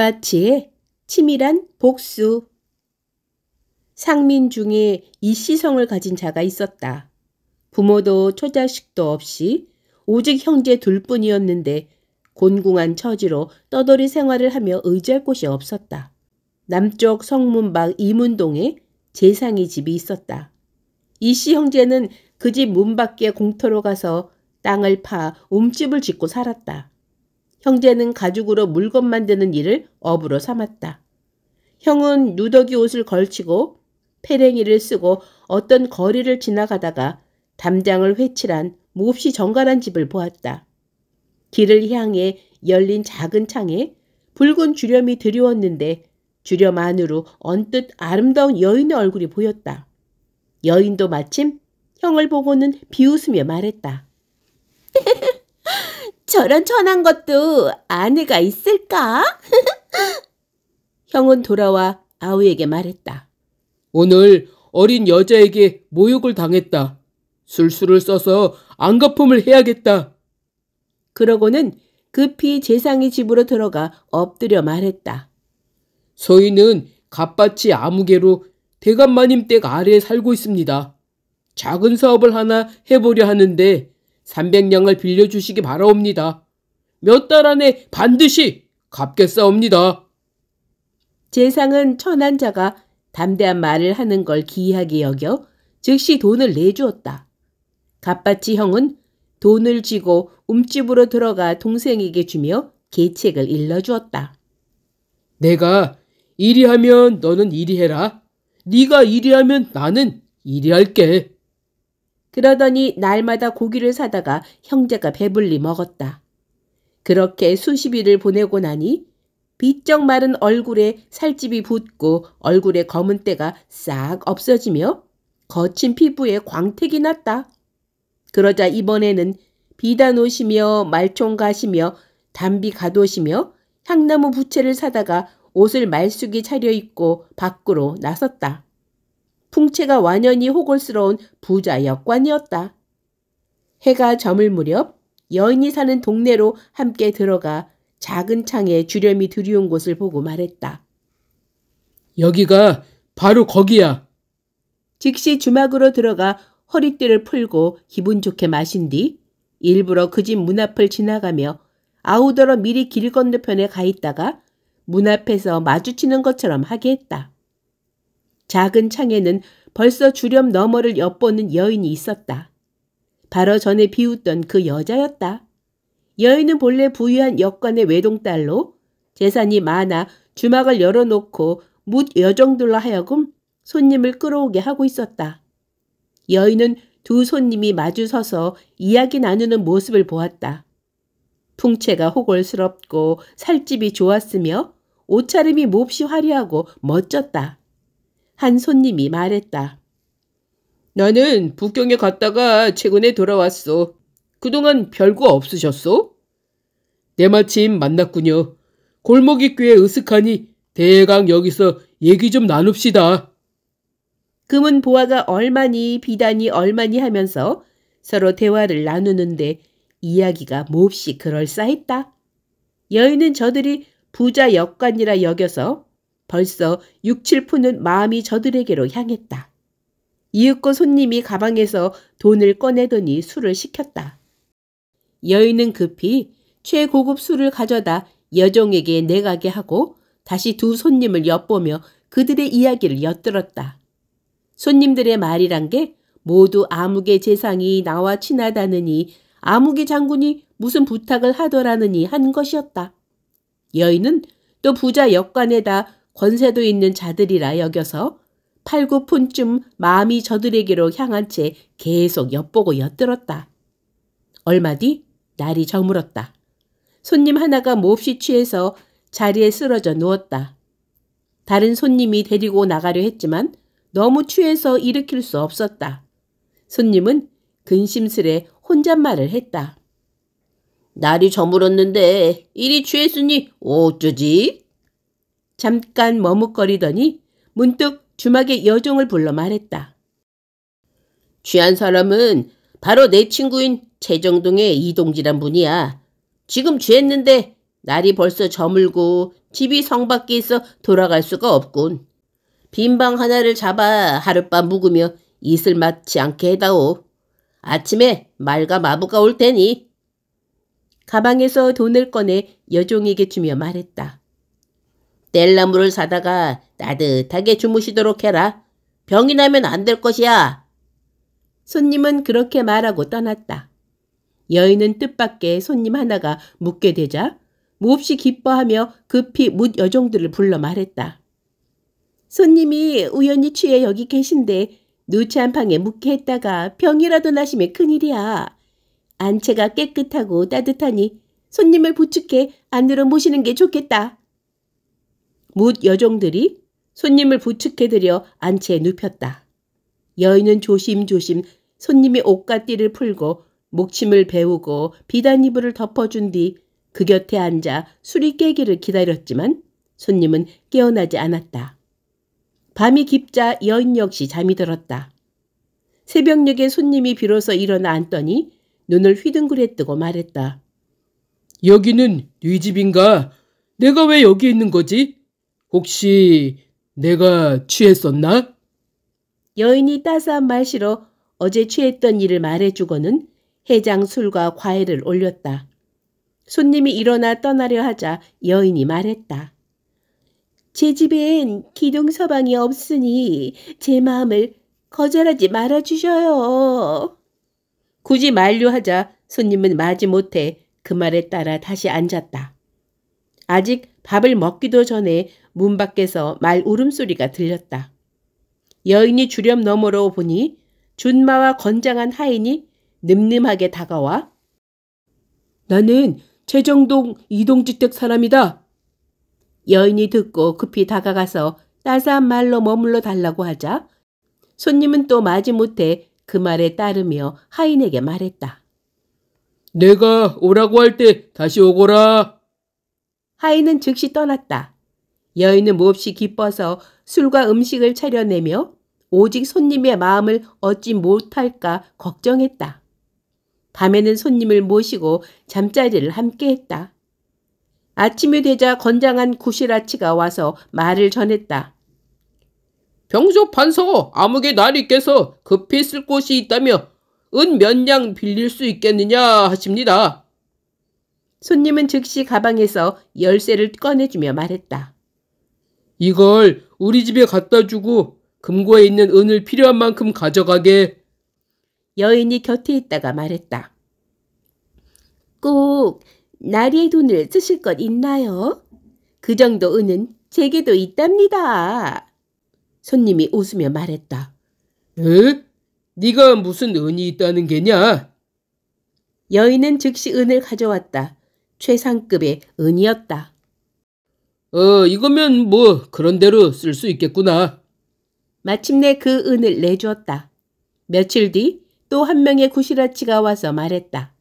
이마치의 치밀한 복수. 상민 중에 이씨성을 가진 자가 있었다. 부모도 처자식도 없이 오직 형제 둘뿐이었는데 곤궁한 처지로 떠돌이 생활을 하며 의지할 곳이 없었다. 남쪽 성문 밖 이문동에 재상이 집이 있었다. 이씨 형제는 그 집 문 밖에 공터로 가서 땅을 파 움집을 짓고 살았다. 형제는 가죽으로 물건 만드는 일을 업으로 삼았다. 형은 누더기 옷을 걸치고 패랭이를 쓰고 어떤 거리를 지나가다가 담장을 회칠한 몹시 정갈한 집을 보았다. 길을 향해 열린 작은 창에 붉은 주렴이 드리웠는데 주렴 안으로 언뜻 아름다운 여인의 얼굴이 보였다. 여인도 마침 형을 보고는 비웃으며 말했다. 저런 천한 것도 아내가 있을까? 형은 돌아와 아우에게 말했다. 오늘 어린 여자에게 모욕을 당했다. 술수를 써서 안갚음을 해야겠다. 그러고는 급히 재상의 집으로 들어가 엎드려 말했다. 소인은 갓밭이 아무개로 대감마님 댁 아래에 살고 있습니다. 작은 사업을 하나 해보려 하는데 300냥을 빌려주시기 바라옵니다. 몇 달 안에 반드시 갚겠사옵니다. 재상은 천한 자가 담대한 말을 하는 걸 기이하게 여겨 즉시 돈을 내주었다. 갓바치 형은 돈을 쥐고 움집으로 들어가 동생에게 주며 계책을 일러주었다. 내가 이리 하면 너는 이리 해라. 네가 이리 하면 나는 이리 할게. 그러더니 날마다 고기를 사다가 형제가 배불리 먹었다. 그렇게 수십 일을 보내고 나니 비쩍 마른 얼굴에 살집이 붙고 얼굴에 검은 때가 싹 없어지며 거친 피부에 광택이 났다. 그러자 이번에는 비단 옷이며 말총 가시며 담비 갓옷이며 향나무 부채를 사다가 옷을 말쑥이 차려입고 밖으로 나섰다. 풍채가 완연히 호골스러운 부자 역관이었다. 해가 저물 무렵 여인이 사는 동네로 함께 들어가 작은 창에 주렴이 들이운 곳을 보고 말했다. 여기가 바로 거기야. 즉시 주막으로 들어가 허리띠를 풀고 기분 좋게 마신 뒤 일부러 그 집 문 앞을 지나가며 아우더러 미리 길 건너편에 가 있다가 문 앞에서 마주치는 것처럼 하게 했다. 작은 창에는 벌써 주렴 너머를 엿보는 여인이 있었다. 바로 전에 비웃던 그 여자였다. 여인은 본래 부유한 역관의 외동딸로 재산이 많아 주막을 열어놓고 뭇 여정들로 하여금 손님을 끌어오게 하고 있었다. 여인은 두 손님이 마주 서서 이야기 나누는 모습을 보았다. 풍채가 호골스럽고 살집이 좋았으며 옷차림이 몹시 화려하고 멋졌다. 한 손님이 말했다. 나는 북경에 갔다가 최근에 돌아왔소. 그동안 별거 없으셨소? 때마침 만났군요. 골목이 꽤 으슥하니 대강 여기서 얘기 좀 나눕시다. 금은 보화가 얼마니 비단이 얼마니 하면서 서로 대화를 나누는데 이야기가 몹시 그럴싸했다. 여인은 저들이 부자 역관이라 여겨서 벌써 6, 7푼은 마음이 저들에게로 향했다. 이윽고 손님이 가방에서 돈을 꺼내더니 술을 시켰다. 여인은 급히 최고급 술을 가져다 여종에게 내가게 하고 다시 두 손님을 엿보며 그들의 이야기를 엿들었다. 손님들의 말이란 게 모두 아무개 재상이 나와 친하다느니 아무개 장군이 무슨 부탁을 하더라느니 한 것이었다. 여인은 또 부자 역관에다 권세도 있는 자들이라 여겨서 8, 9푼쯤 마음이 저들에게로 향한 채 계속 엿보고 엿들었다. 얼마 뒤 날이 저물었다. 손님 하나가 몹시 취해서 자리에 쓰러져 누웠다. 다른 손님이 데리고 나가려 했지만 너무 취해서 일으킬 수 없었다. 손님은 근심스레 혼잣말을 했다. 날이 저물었는데 이리 취했으니 어쩌지? 잠깐 머뭇거리더니 문득 주막에 여종을 불러 말했다. 취한 사람은 바로 내 친구인 최정동의 이동지란 분이야. 지금 취했는데 날이 벌써 저물고 집이 성 밖에 있어 돌아갈 수가 없군. 빈 방 하나를 잡아 하룻밤 묵으며 이슬 맞지 않게 해다오. 아침에 말과 마부가 올 테니. 가방에서 돈을 꺼내 여종에게 주며 말했다. 뗄나무를 사다가 따뜻하게 주무시도록 해라. 병이 나면 안 될 것이야. 손님은 그렇게 말하고 떠났다. 여인은 뜻밖의 손님 하나가 묵게 되자 몹시 기뻐하며 급히 뭇 여종들을 불러 말했다. 손님이 우연히 취해 여기 계신데 누추한 방에 묵게 했다가 병이라도 나시면 큰일이야. 안채가 깨끗하고 따뜻하니 손님을 부축해 안으로 모시는 게 좋겠다. 뭇 여종들이 손님을 부축해들여 안채에 눕혔다. 여인은 조심조심 손님의 옷과 띠를 풀고 목침을 베우고 비단이불을 덮어준 뒤 그 곁에 앉아 술이 깨기를 기다렸지만 손님은 깨어나지 않았다. 밤이 깊자 여인 역시 잠이 들었다. 새벽녘에 손님이 비로소 일어나 앉더니 눈을 휘둥그레 뜨고 말했다. 여기는 네 집인가? 내가 왜 여기 있는 거지? 혹시 내가 취했었나? 여인이 따스한 말씨로 어제 취했던 일을 말해주고는 해장 술과 과일을 올렸다. 손님이 일어나 떠나려 하자 여인이 말했다. 제 집엔 기둥 서방이 없으니 제 마음을 거절하지 말아주셔요. 굳이 만류하자 손님은 마지못해 그 말에 따라 다시 앉았다. 아직 밥을 먹기도 전에 문 밖에서 말 울음소리가 들렸다. 여인이 주렴 너머로 보니 준마와 건장한 하인이 늠름하게 다가와 나는 최정동 이동주택 사람이다. 여인이 듣고 급히 다가가서 따스한 말로 머물러 달라고 하자 손님은 또 마지못해 그 말에 따르며 하인에게 말했다. 내가 오라고 할 때 다시 오거라. 하인은 즉시 떠났다. 여인은 몹시 기뻐서 술과 음식을 차려내며 오직 손님의 마음을 얻지 못할까 걱정했다. 밤에는 손님을 모시고 잠자리를 함께 했다. 아침이 되자 건장한 구실아치가 와서 말을 전했다. 병조 판서 암흑의 날이께서 급히 쓸 곳이 있다며 은 몇 냥 빌릴 수 있겠느냐 하십니다. 손님은 즉시 가방에서 열쇠를 꺼내주며 말했다. 이걸 우리 집에 갖다 주고 금고에 있는 은을 필요한 만큼 가져가게. 여인이 곁에 있다가 말했다. 꼭 나리의 돈을 쓰실 것 있나요? 그 정도 은은 제게도 있답니다. 손님이 웃으며 말했다. 에? 네가 무슨 은이 있다는 게냐? 여인은 즉시 은을 가져왔다. 최상급의 은이었다. 이거면 뭐 그런 대로 쓸 수 있겠구나. 마침내 그 은을 내주었다. 며칠 뒤 또 한 명의 구실아치가 와서 말했다.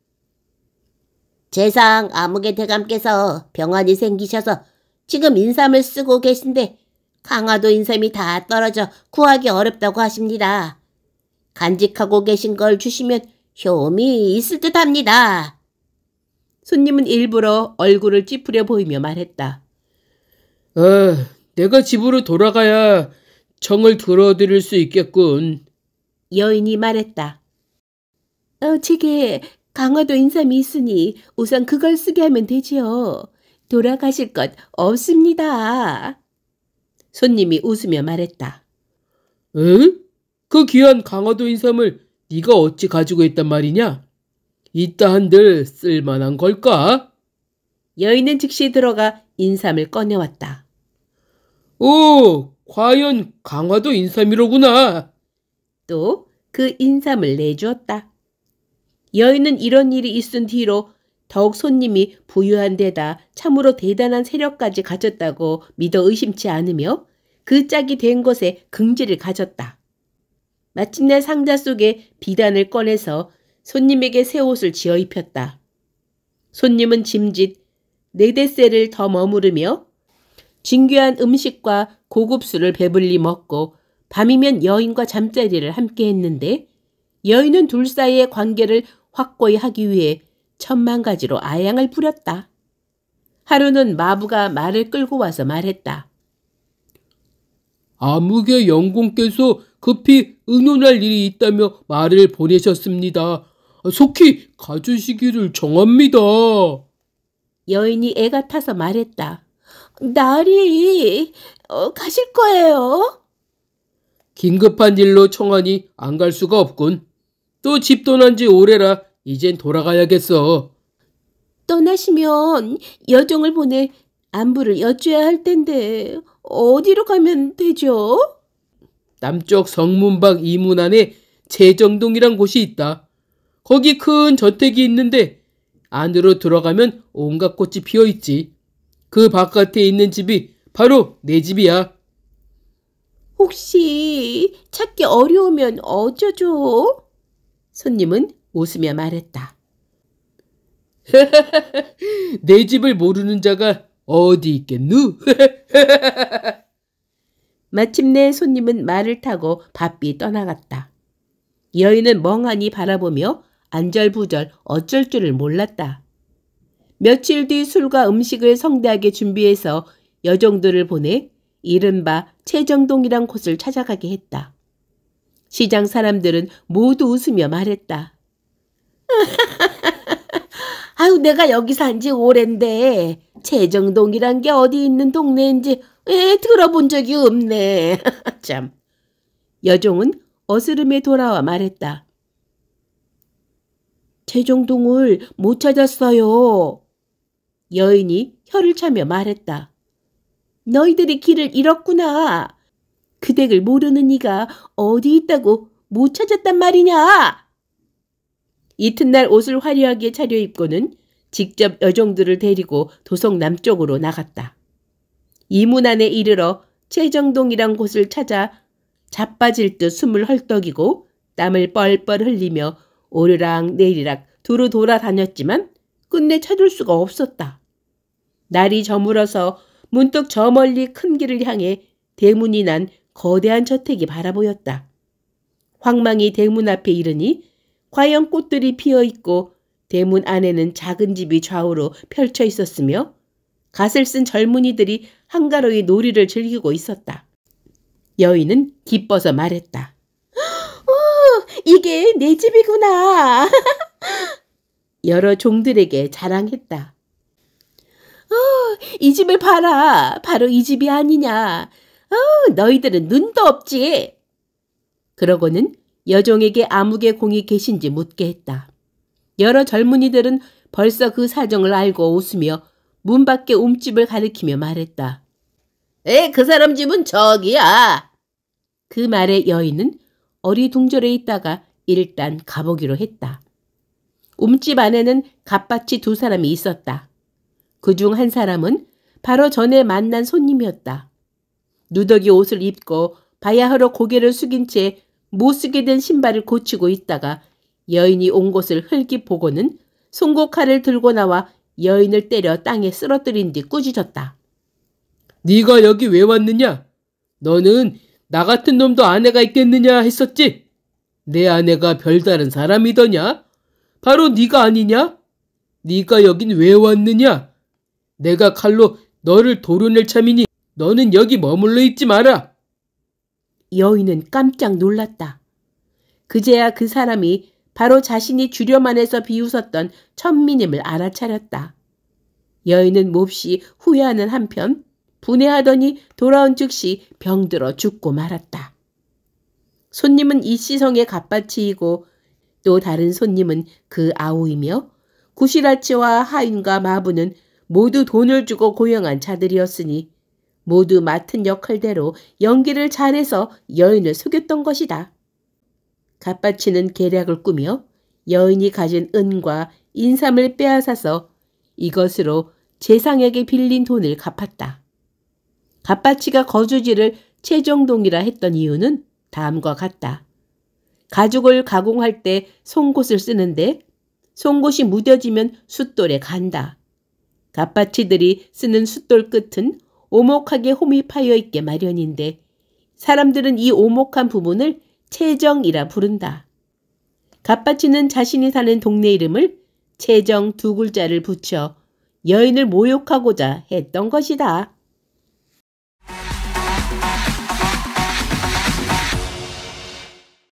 재상 암흑의 대감께서 병환이 생기셔서 지금 인삼을 쓰고 계신데 강화도 인삼이 다 떨어져 구하기 어렵다고 하십니다. 간직하고 계신 걸 주시면 효험이 있을 듯합니다. 손님은 일부러 얼굴을 찌푸려 보이며 말했다. 내가 집으로 돌아가야 정을 들어드릴 수 있겠군. 여인이 말했다. 제게 강화도 인삼이 있으니 우선 그걸 쓰게 하면 되지요. 돌아가실 것 없습니다. 손님이 웃으며 말했다. 응? 그 귀한 강화도 인삼을 네가 어찌 가지고 있단 말이냐? 이따 한들 쓸만한 걸까? 여인은 즉시 들어가 인삼을 꺼내왔다. 오, 과연 강화도 인삼이로구나. 또 그 인삼을 내주었다. 여인은 이런 일이 있은 뒤로 더욱 손님이 부유한 데다 참으로 대단한 세력까지 가졌다고 믿어 의심치 않으며 그 짝이 된 것에 긍지를 가졌다. 마침내 상자 속에 비단을 꺼내서 손님에게 새 옷을 지어 입혔다. 손님은 짐짓 4대새를 더 머무르며 진귀한 음식과 고급 술을 배불리 먹고 밤이면 여인과 잠자리를 함께 했는데 여인은 둘 사이의 관계를 확고히 하기 위해 천만 가지로 아양을 부렸다. 하루는 마부가 말을 끌고 와서 말했다. 암흑의 영공께서 급히 의논할 일이 있다며 말을 보내셨습니다. 속히 가주시기를 청합니다. 여인이 애가 타서 말했다. 나리, 가실 거예요? 긴급한 일로 청하니 안 갈 수가 없군. 또 집 떠난 지 오래라 이젠 돌아가야겠어. 떠나시면 여종을 보내 안부를 여쭈어야 할 텐데 어디로 가면 되죠? 남쪽 성문 밖 이문 안에 채정동이란 곳이 있다. 거기 큰 저택이 있는데 안으로 들어가면 온갖 꽃이 피어있지. 그 바깥에 있는 집이 바로 내 집이야. 혹시 찾기 어려우면 어쩌죠? 손님은 웃으며 말했다. 내 집을 모르는 자가 어디 있겠누? 마침내 손님은 말을 타고 바삐 떠나갔다. 여인은 멍하니 바라보며 안절부절 어쩔 줄을 몰랐다. 며칠 뒤 술과 음식을 성대하게 준비해서 여종들을 보내 이른바 채정동이란 곳을 찾아가게 했다. 시장 사람들은 모두 웃으며 말했다. 아유, 내가 여기 산 지 오랜데 채정동이란 게 어디 있는 동네인지 들어본 적이 없네. 참. 여종은 어스름에 돌아와 말했다. 채정동을 못 찾았어요. 여인이 혀를 차며 말했다. 너희들이 길을 잃었구나. 그 댁을 모르는 이가 어디 있다고 못 찾았단 말이냐. 이튿날 옷을 화려하게 차려입고는 직접 여종들을 데리고 도성 남쪽으로 나갔다. 이문 안에 이르러 채정동이란 곳을 찾아 자빠질 듯 숨을 헐떡이고 땀을 뻘뻘 흘리며 오르락 내리락 두루 돌아다녔지만 끝내 찾을 수가 없었다. 날이 저물어서 문득 저 멀리 큰 길을 향해 대문이 난 거대한 저택이 바라보였다. 황망히 대문 앞에 이르니 과연 꽃들이 피어있고 대문 안에는 작은 집이 좌우로 펼쳐 있었으며 갓을 쓴 젊은이들이 한가로이 놀이를 즐기고 있었다. 여인은 기뻐서 말했다. 이게 내 집이구나. 여러 종들에게 자랑했다. 이 집을 봐라. 바로 이 집이 아니냐. 너희들은 눈도 없지. 그러고는 여종에게 암흑의 공이 계신지 묻게 했다. 여러 젊은이들은 벌써 그 사정을 알고 웃으며 문 밖에 움집을 가리키며 말했다. 그 사람 집은 저기야. 그 말에 여인은 어리둥절해 있다가 일단 가보기로 했다. 움집 안에는 갓밭이 두 사람이 있었다. 그중 한 사람은 바로 전에 만난 손님이었다. 누더기 옷을 입고 바야흐로 고개를 숙인 채 못쓰게 된 신발을 고치고 있다가 여인이 온 곳을 흘낏 보고는 송곳칼을 들고 나와 여인을 때려 땅에 쓰러뜨린 뒤 꾸짖었다. 네가 여기 왜 왔느냐? 너는 나 같은 놈도 아내가 있겠느냐 했었지? 내 아내가 별다른 사람이더냐? 바로 네가 아니냐? 네가 여긴 왜 왔느냐? 내가 칼로 너를 도려낼 참이니 너는 여기 머물러 있지 마라. 여인은 깜짝 놀랐다. 그제야 그 사람이 바로 자신이 주렴안에서 비웃었던 천민임을 알아차렸다. 여인은 몹시 후회하는 한편 분해하더니 돌아온 즉시 병들어 죽고 말았다. 손님은 이 시성의 갓바치이고 또 다른 손님은 그 아우이며 구시라치와 하인과 마부는 모두 돈을 주고 고용한 자들이었으니 모두 맡은 역할대로 연기를 잘해서 여인을 속였던 것이다. 갓바치는 계략을 꾸며 여인이 가진 은과 인삼을 빼앗아서 이것으로 재상에게 빌린 돈을 갚았다. 갓바치가 거주지를 채정동이라 했던 이유는 다음과 같다. 가죽을 가공할 때 송곳을 쓰는데 송곳이 무뎌지면 숫돌에 간다. 갓바치들이 쓰는 숫돌 끝은 오목하게 홈이 파여 있게 마련인데 사람들은 이 오목한 부분을 채정이라 부른다. 갓바치는 자신이 사는 동네 이름을 채정 두 글자를 붙여 여인을 모욕하고자 했던 것이다.